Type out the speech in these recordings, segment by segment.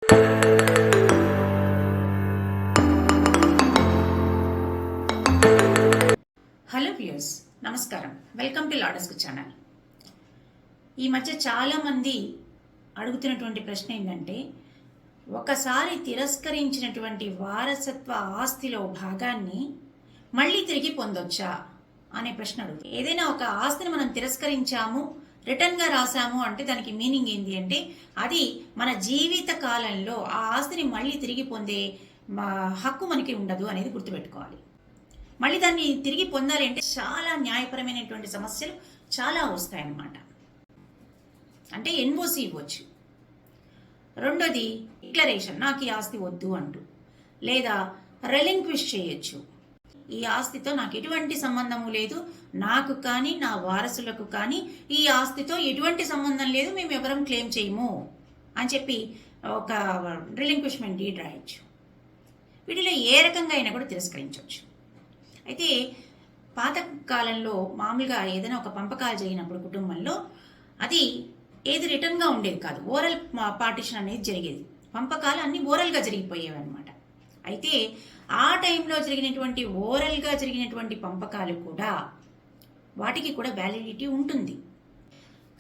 Hello viewers, నమస్కారం. Welcome to లాడస్కు channel. ఈ మధ్య చాలామంది అడుగుతున్నటువంటి ప్రశ్న ఏంటంటే, ఒకసారి తిరస్కరించినటువంటి వారసత్వ ఆస్తిలో భాగాన్ని మళ్ళీ తిరిగి పొందొచ్చా అనే ప్రశ్న అడుగుతుంది. ఏదైనా ఒక ఆస్తిని మనం తిరస్కరించాము, రిటర్న్గా రాసాము అంటే దానికి మీనింగ్ ఏంటి అంటే, అది మన జీవిత కాలంలో ఆ ఆస్తిని మళ్ళీ తిరిగి పొందే హక్కు మనకి ఉండదు అనేది గుర్తుపెట్టుకోవాలి. మళ్ళీ దాన్ని తిరిగి పొందాలి అంటే చాలా న్యాయపరమైనటువంటి సమస్యలు చాలా వస్తాయన్నమాట. అంటే ఎన్ఓసి ఇవ్వచ్చు. రెండోది డిక్లరేషన్, నాకు ఈ ఆస్తి వద్దు అంటూ, లేదా రెలింక్విష్ చేయొచ్చు. ఈ ఆస్తితో నాకు ఎటువంటి సంబంధము లేదు, నాకు కానీ నా వారసులకు కానీ ఈ ఆస్తితో ఎటువంటి సంబంధం లేదు, మేము ఎవరం క్లెయిమ్ చేయము అని చెప్పి ఒక రిలింక్విష్మెంట్ డీడ్ రాయొచ్చు. వీటిలో ఏ రకంగా అయినా కూడా తిరస్కరించవచ్చు. అయితే పాత కాలంలో మామూలుగా ఏదైనా ఒక పంపకాలు జరిగినప్పుడు కుటుంబంలో అది ఏది రిటర్న్గా ఉండేది కాదు, ఓరల్ పార్టిషన్ అనేది జరిగేది. పంపకాలు అన్ని ఓరల్గా జరిగిపోయేవి అనమాట. అయితే ఆ టైంలో జరిగినటువంటి ఓరల్గా జరిగినటువంటి పంపకాలు కూడా వాటికి కూడా వ్యాలిడిటీ ఉంటుంది.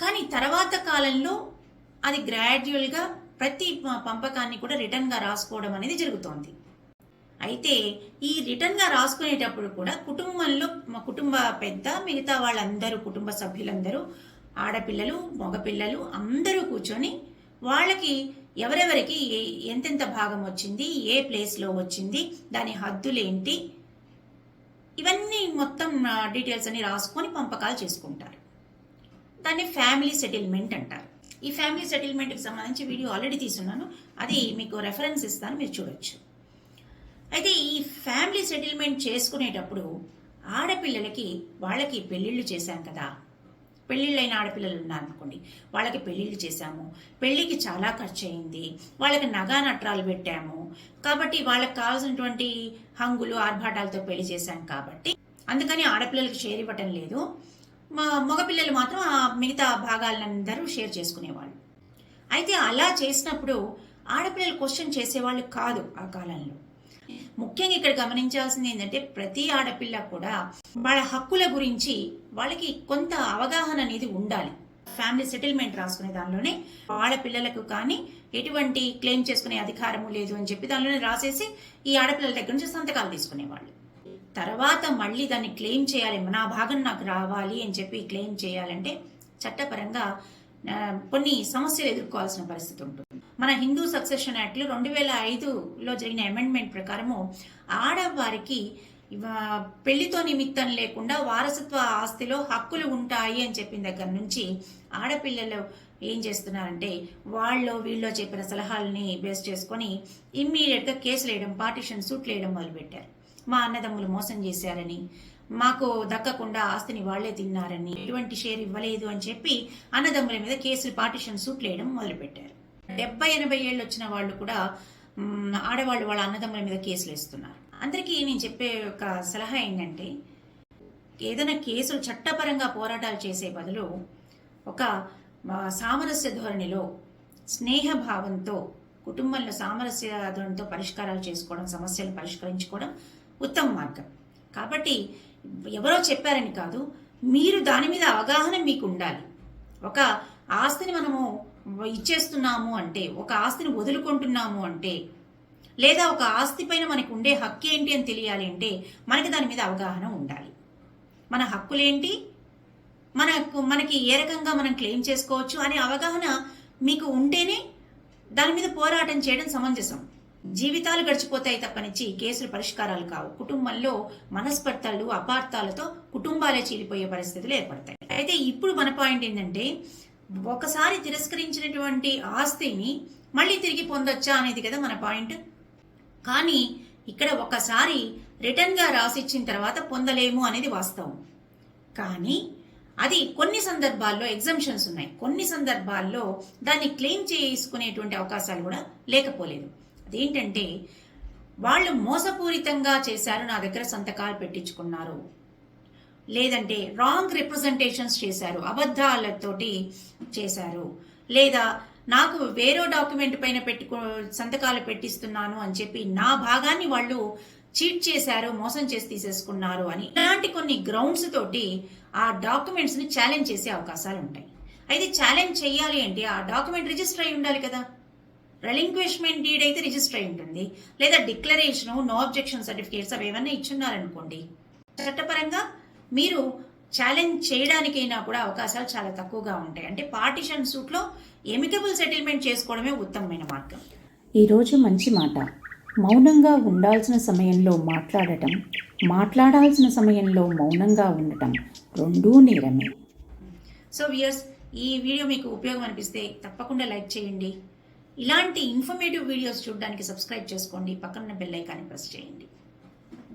కానీ తర్వాత కాలంలో అది గ్రాడ్యువల్గా ప్రతి పంపకాన్ని కూడా రిటర్న్గా రాసుకోవడం అనేది జరుగుతోంది. అయితే ఈ రిటర్న్గా రాసుకునేటప్పుడు కూడా కుటుంబంలో కుటుంబ పెద్ద, మిగతా వాళ్ళందరూ, కుటుంబ సభ్యులందరూ, ఆడపిల్లలు మగపిల్లలు అందరూ కూర్చొని వాళ్ళకి ఎవరెవరికి ఎంతెంత భాగం వచ్చింది, ఏ ప్లేస్లో వచ్చింది, దాని హద్దులేంటి, ఇవన్నీ మొత్తం డీటెయిల్స్ అన్ని రాసుకొని పంపకాలు చేసుకుంటారు. దాన్ని ఫ్యామిలీ సెటిల్మెంట్ అంటారు. ఈ ఫ్యామిలీ సెటిల్మెంట్కి సంబంధించి వీడియో ఆల్రెడీ తీసున్నాను, అది మీకు రెఫరెన్స్ ఇస్తాను, మీరు చూడొచ్చు. అయితే ఈ ఫ్యామిలీ సెటిల్మెంట్ చేసుకునేటప్పుడు ఆడపిల్లలకి వాళ్ళకి పెళ్ళిళ్ళు చేశాం కదా, పెళ్ళిళ్ళైన ఆడపిల్లలు ఉన్నారనుకోండి, వాళ్ళకి పెళ్ళిళ్ళు చేశాము, పెళ్ళికి చాలా ఖర్చు అయింది, వాళ్ళకి నగా నట్రాలు పెట్టాము, కాబట్టి వాళ్ళకి కావాల్సినటువంటి హంగులు ఆర్భాటాలతో పెళ్లి చేశాం కాబట్టి అందుకని ఆడపిల్లలకి షేర్ ఇవ్వటం లేదు, మగపిల్లలు మాత్రం ఆ మిగతా భాగాలందరూ షేర్ చేసుకునేవాళ్ళు. అయితే అలా చేసినప్పుడు ఆడపిల్లలు క్వశ్చన్ చేసేవాళ్ళు కాదు ఆ కాలంలో. ముఖ్యంగా ఇక్కడ గమనించాల్సింది ఏంటంటే, ప్రతి ఆడపిల్ల కూడా వాళ్ళ హక్కుల గురించి వాళ్ళకి కొంత అవగాహన అనేది ఉండాలి. ఫ్యామిలీ సెటిల్మెంట్ రాసుకునే దానిలోనే ఆడపిల్లలకు కానీ ఎటువంటి క్లెయిమ్ చేసుకునే అధికారము లేదు అని చెప్పి దానిలోనే రాసేసి ఈ ఆడపిల్లల దగ్గర నుంచి సంతకాలు తీసుకునేవాళ్ళు. తర్వాత మళ్ళీ దాన్ని క్లెయిమ్ చేయాలి, నా భాగం నాకు రావాలి అని చెప్పి క్లెయిమ్ చేయాలంటే చట్టపరంగా కొన్ని సమస్యలు ఎదుర్కోవాల్సిన పరిస్థితి ఉంటుంది. మన హిందూ సక్సెషన్ యాక్ట్లో 2005లో జరిగిన అమెండ్మెంట్ ప్రకారము ఆడవారికి పెళ్లితో నిమిత్తం లేకుండా వారసత్వ ఆస్తిలో హక్కులు ఉంటాయి అని చెప్పిన దగ్గర నుంచి ఆడపిల్లలు ఏం చేస్తున్నారంటే, వీళ్ళు చెప్పిన సలహాలని బేస్ చేసుకొని ఇమ్మీడియట్గా కేసులు వేయడం, పార్టిషన్ సూట్లు వేయడం మొదలుపెట్టారు. మా అన్నదమ్ములు మోసం చేశారని, మాకు దక్కకుండా ఆస్తిని వాళ్లే తిన్నారని, ఎటువంటి షేర్ ఇవ్వలేదు అని చెప్పి అన్నదమ్ముల మీద కేసులు, పార్టిషన్ సూట్లు వేయడం మొదలుపెట్టారు. 70-80 ఏళ్ళు వచ్చిన వాళ్ళు కూడా ఆడవాళ్ళు వాళ్ళ అన్నదమ్ముల మీద కేసులు వేస్తున్నారు. అందరికీ నేను చెప్పే ఒక సలహా ఏంటంటే, ఏదైనా కేసులు చట్టపరంగా పోరాటాలు చేసే బదులు ఒక సామరస్య ధోరణిలో, స్నేహభావంతో, కుటుంబంలో సామరస్య ధోరణితో పరిష్కారాలు చేసుకోవడం, సమస్యలు పరిష్కరించుకోవడం ఉత్తమ మార్గం. కాబట్టి ఎవరో చెప్పారని కాదు, మీరు దాని మీద అవగాహన మీకు ఉండాలి. ఒక ఆస్తిని మనము ఇచ్చేస్తున్నాము అంటే, ఒక ఆస్తిని వదులుకుంటున్నాము అంటే, లేదా ఒక ఆస్తి పైన మనకు ఉండే హక్కు ఏంటి అని తెలియాలి అంటే మనకి దాని మీద అవగాహన ఉండాలి. మన హక్కులేంటి, మనకి ఏ రకంగా మనం క్లెయిమ్ చేసుకోవచ్చు అనే అవగాహన మీకు ఉంటేనే దాని మీద పోరాటం చేయడం సమంజసం. జీవితాలు గడిచిపోతాయి తప్పనిచ్చి కేసులు పరిష్కారాలు కావు. కుటుంబంలో మనస్పర్ధలు, అపార్థాలతో కుటుంబాలే చీలిపోయే పరిస్థితులు ఏర్పడతాయి. అయితే ఇప్పుడు మన పాయింట్ ఏంటంటే, ఒకసారి తిరస్కరించినటువంటి ఆస్తిని మళ్ళీ తిరిగి పొందొచ్చా అనేది కదా మన పాయింట్. కానీ ఇక్కడ ఒకసారి రిటర్న్గా రాసిచ్చిన తర్వాత పొందలేము అనేది వాస్తవం. కానీ అది కొన్ని సందర్భాల్లో ఎగ్జంప్షన్స్ ఉన్నాయి, కొన్ని సందర్భాల్లో దాన్ని క్లెయిమ్ చేసుకునేటువంటి అవకాశాలు కూడా లేకపోలేదు. అదేంటంటే, వాళ్ళు మోసపూరితంగా చేశారు, నా దగ్గర సంతకాలు పెట్టించుకున్నారు, లేదంటే రాంగ్ రిప్రజెంటేషన్స్ చేశారు, అబద్ధాలతోటి చేశారు, లేదా నాకు వేరే డాక్యుమెంట్ పైన సంతకాలు పెట్టిస్తున్నాను అని చెప్పి నా భాగాన్ని వాళ్ళు చీట్ చేశారు, మోసం చేసి తీసేసుకున్నారు అని ఇలాంటి కొన్ని గ్రౌండ్స్ తోటి ఆ డాక్యుమెంట్స్ ని ఛాలెంజ్ చేసే అవకాశాలు ఉంటాయి. అయితే ఛాలెంజ్ చేయాలి అంటే ఆ డాక్యుమెంట్ రిజిస్టర్ అయి ఉండాలి కదా. రెలింక్విష్మెంట్ డీడ్ అయితే రిజిస్టర్ అయి ఉంటుంది, లేదా డిక్లరేషన్, నో అబ్జెక్షన్ సర్టిఫికేట్స్ అవి ఏమన్నా ఇచ్చున్నారనుకోండి, చట్టపరంగా మీరు ఛాలెంజ్ చేయడానికైనా కూడా అవకాశాలు చాలా తక్కువగా ఉంటాయి. అంటే పార్టిషన్ సూట్లో ఎమికబుల్ సెటిల్మెంట్ చేసుకోవడమే ఉత్తమమైన మార్గం. ఈరోజు మంచి మాట. మౌనంగా ఉండాల్సిన సమయంలో మాట్లాడటం, మాట్లాడాల్సిన సమయంలో మౌనంగా ఉండటం రెండూ నేరమే. సో వ్యూయర్స్, ఈ వీడియో మీకు ఉపయోగం అనిపిస్తే తప్పకుండా లైక్ చేయండి. ఇలాంటి ఇన్ఫర్మేటివ్ వీడియోస్ చూడడానికి సబ్స్క్రైబ్ చేసుకోండి, పక్కన బెల్ ఐకాన్ని ప్రెస్ చేయండి.